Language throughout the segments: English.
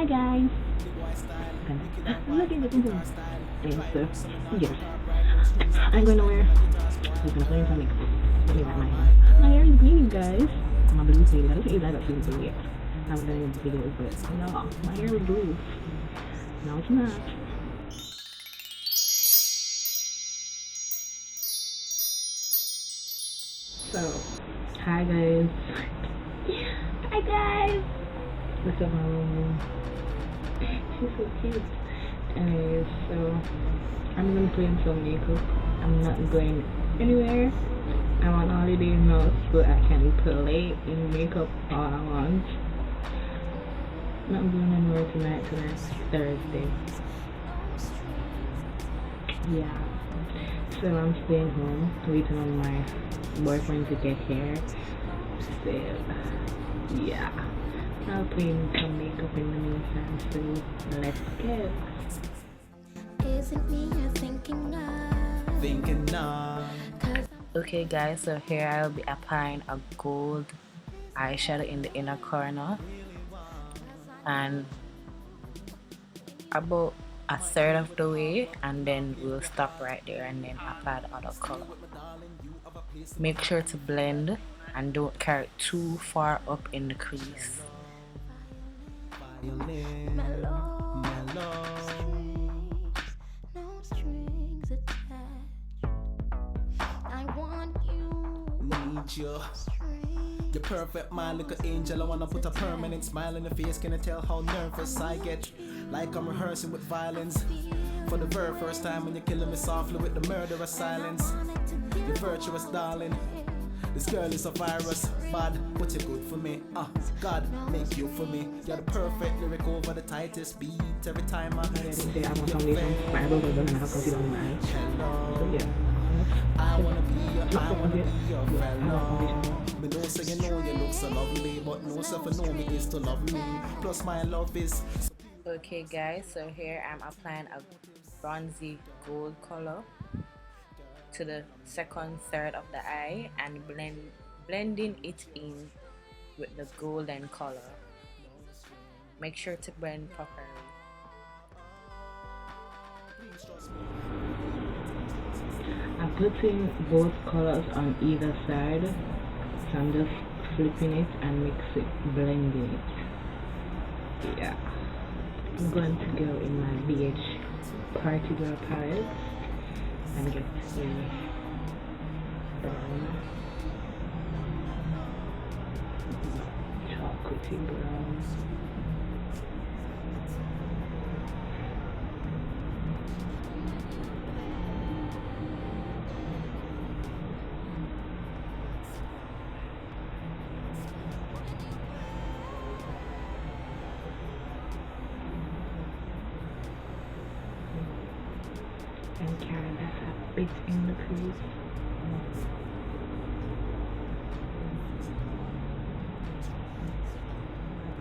Hi guys. Look at the people. Anyway, so yes, I'm going nowhere. I'm gonna play some makeup. Let me wrap my hair. My hair is green, guys. My blue faded. I don't think I got blue blue yet. I haven't done any videos, but no, my hair is blue. No, it's not. So, hi guys. Hi guys. Look at my room. She's so cute. Anyways, so I'm gonna play some makeup. I'm not going anywhere. I'm on holiday now, so I can play in makeup all I want. Not going anywhere tonight. Tonight's Thursday. Yeah. So I'm staying home, waiting on my boyfriend to get here. So yeah, I'll play some makeup in the meantime. So let's go. Is it me you're thinking of? Okay guys, so here I'll be applying a gold eyeshadow in the inner corner and about a third of the way, and then we'll stop right there and then apply the other color. Make sure to blend and don't carry it too far up in the crease. You're perfect, my little angel. I wanna put a permanent smile on your face. Can you tell how nervous I get? Like I'm rehearsing with violence. For the very first time when you're killing me softly with the murderous silence. You're virtuous, darling. This girl is a virus, bad, but you're good for me. God, make you for me. You're the perfect lyric over the tightest beat. Every time I Say I want foundation. My eyebrows are done and I have concealer on my eyes. So yeah. I wanna be your fellow. Me know say you know you look so lovely, but no self know me is to love me. Plus my love is. Okay guys, so here I'm applying a bronzy gold color to the second third of the eye and blending it in with the golden color. Make sure to blend properly. I'm putting both colors on either side, so I'm just flipping it and blending it. Yeah, I'm going to go in my BH Party Girl palette and get the brown, chocolatey brown. And carry this a bit in the crease.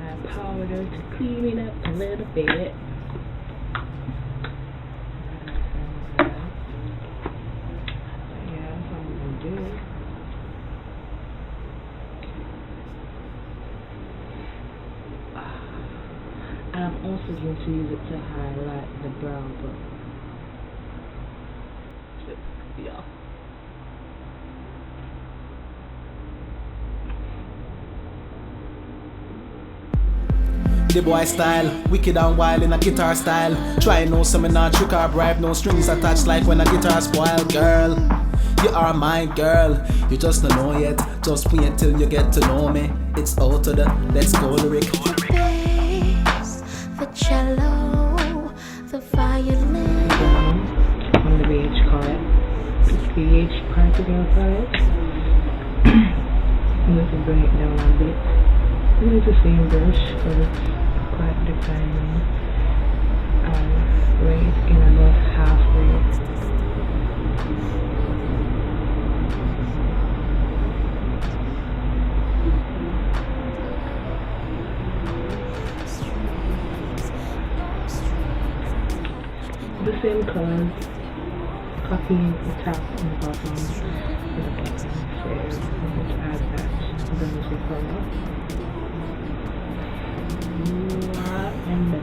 Add powder to clean it up a little bit. Yeah, that's what I'm gonna do. And I'm also going to use it to highlight the brow bone. Yeah. The boy style, wicked and wild in a guitar style. Try no seminar, trick or bribe, no strings attached like when a guitar spoil. Girl, you are my girl. You just don't know yet. Just wait till you get to know me. It's out of the let's go lyric. The cello, the violin. On the BH palette. BH Party Girl palette. I'm going to bring it down a bit. I'm going to use the same brush because it's quite defining. Bring it in about halfway. The same colors, copying the top and the bottom to the bottom. So I'm going to add that bronzy color. And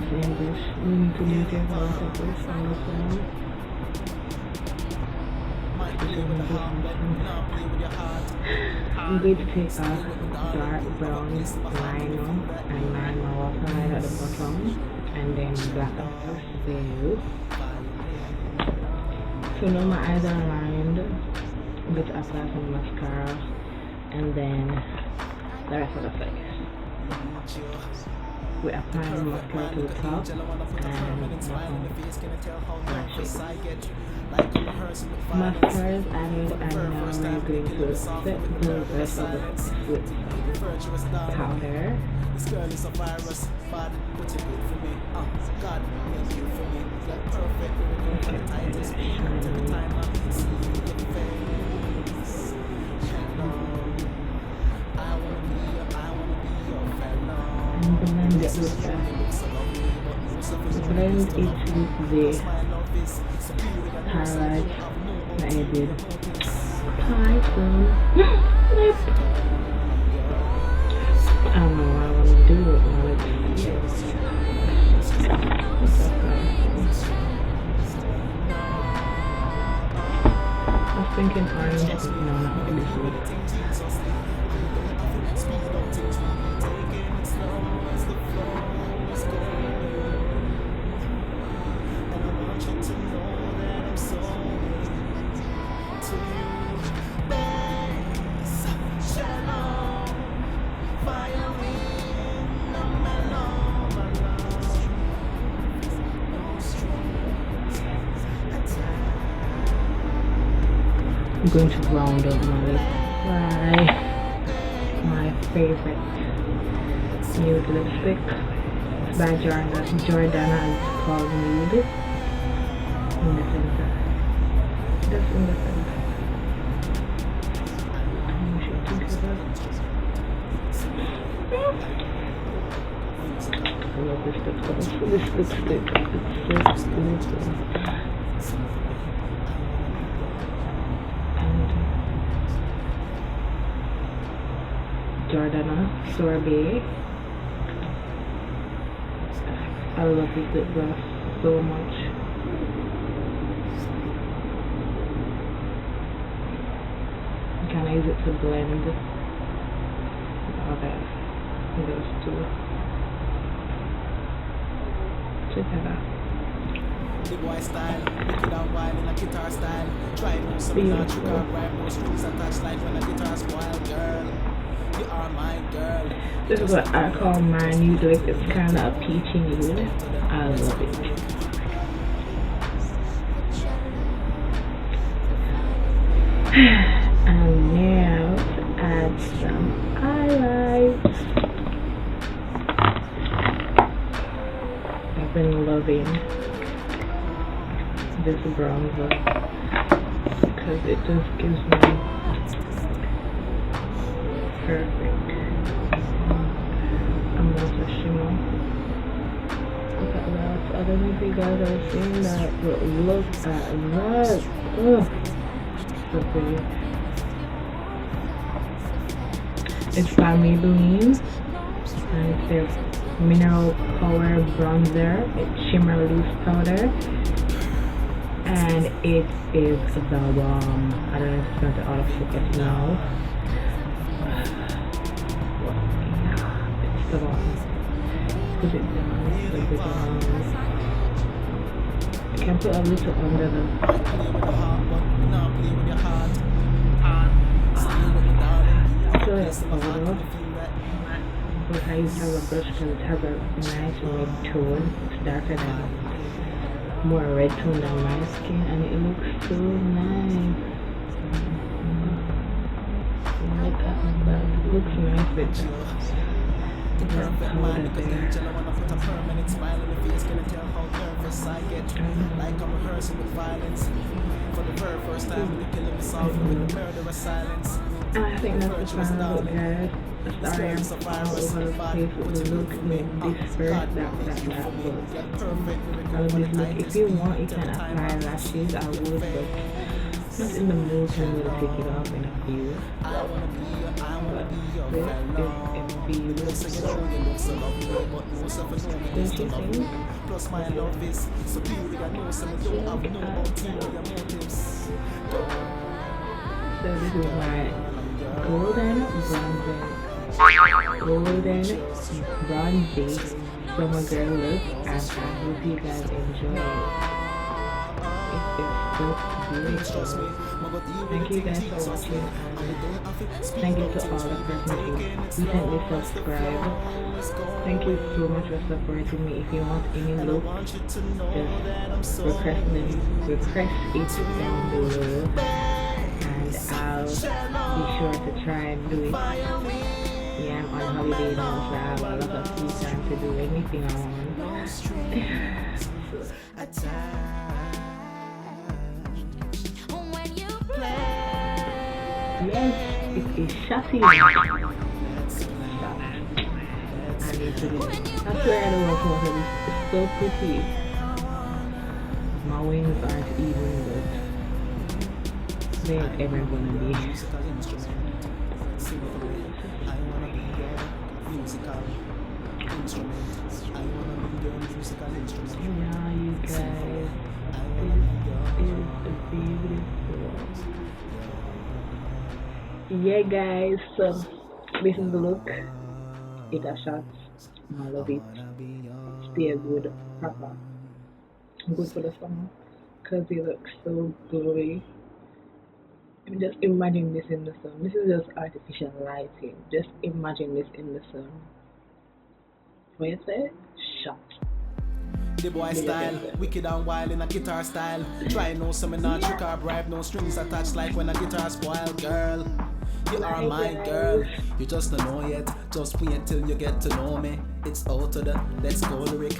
to English. We need to move your voice at this on the phone. I'm going to take a dark brown lino and line my waterline at the bottom and then black across the veil. So now my eyes are lined, I'm going to apply some mascara and then the rest of the face. We apply the mascara to the top and lashes. Mascara is added and now we're going to set the rest of the face with powder. This girl is a virus, bad, but you good for me. God, make you for me. You're perfect, the tightest beat. Every time I see your face. Hello, I wanna be your fellow. And blend it with the blend it with the highlight that I did. Python lip. I don't know what I want to do with my lips. I was thinking orange, but no, not this one. I'm going to round up my lip by my favorite nude lipstick. It's by Jordana and it's called Nude. In the center. Just in the center. You should think of that. I love this lipstick. This lipstick. It's so beautiful. Jordana Sorbet. I love this lip gloss so much. You can use it to blend those two together. The boy style, make it out wild in a guitar style. Try to some natural grab no strings attached like when a guitar spoil, girl. You are my girl. This is what I call my nude lip. It's kind of a peachy nude. I love it. And now to add some highlights. I've been loving this bronzer because it just gives me perfect amount of shimmer. Look at that. I don't know if you guys are seeing that, but look at that. Ugh. So pretty. It's by Maybelline and it's their Mineral Power Bronzer. It's shimmer loose powder. And it is the bomb. I don't know if it's going to out of focus now. It's the bomb. Put it down. Put it down. You can put a little under the. I feel like it's powder. But I used to have a brush because it has a nice red tone. It's darker than more red tone than my skin and it looks so nice. Look at that. It looks nice with that powder there. Like I'm rehearsing with violence. For the very first time when you're killing me softly with the murderous silence. And I think that's the final look, guys. Sorry, I'm all over the place with the look in this first, that look. I love this look. If you want, you can apply lashes. I would, but not in the mood to really take it off in a few. But this is a few. Don't you think? Plus my love is so pure, I know some don't have no ulterior motives. So this is my golden bronzy summer girl look, and I hope you guys enjoy it. It's so beautiful. Thank you guys for watching, and thank you to all the persons who recently subscribed. Thank you so much for supporting me. If you want any look, just request it down below, and I'll be sure to try and do it. Yeah, I'm on holiday now, so I have a lot of free time to do anything I want. Yes, it is shutting. I need to do it. That's where I don't want to. It's so pretty. My wings aren't even, but they ain't ever gonna be. Yeah, you guys, this is beautiful. Yeah, guys, so this is the look. It a shot. I love it. Stay good, proper. Good for the summer, cause it looks so glowy. Just imagine this in the sun. This is just artificial lighting. Just imagine this in the sun. What you say? Shot. The boy style, wicked and wild in a guitar style. Try no seminar, trick or bribe, no strings attached like when a guitar spoil, girl. You are my girl, you just don't know yet. Just wait till you get to know me. It's out of the let's go lyric.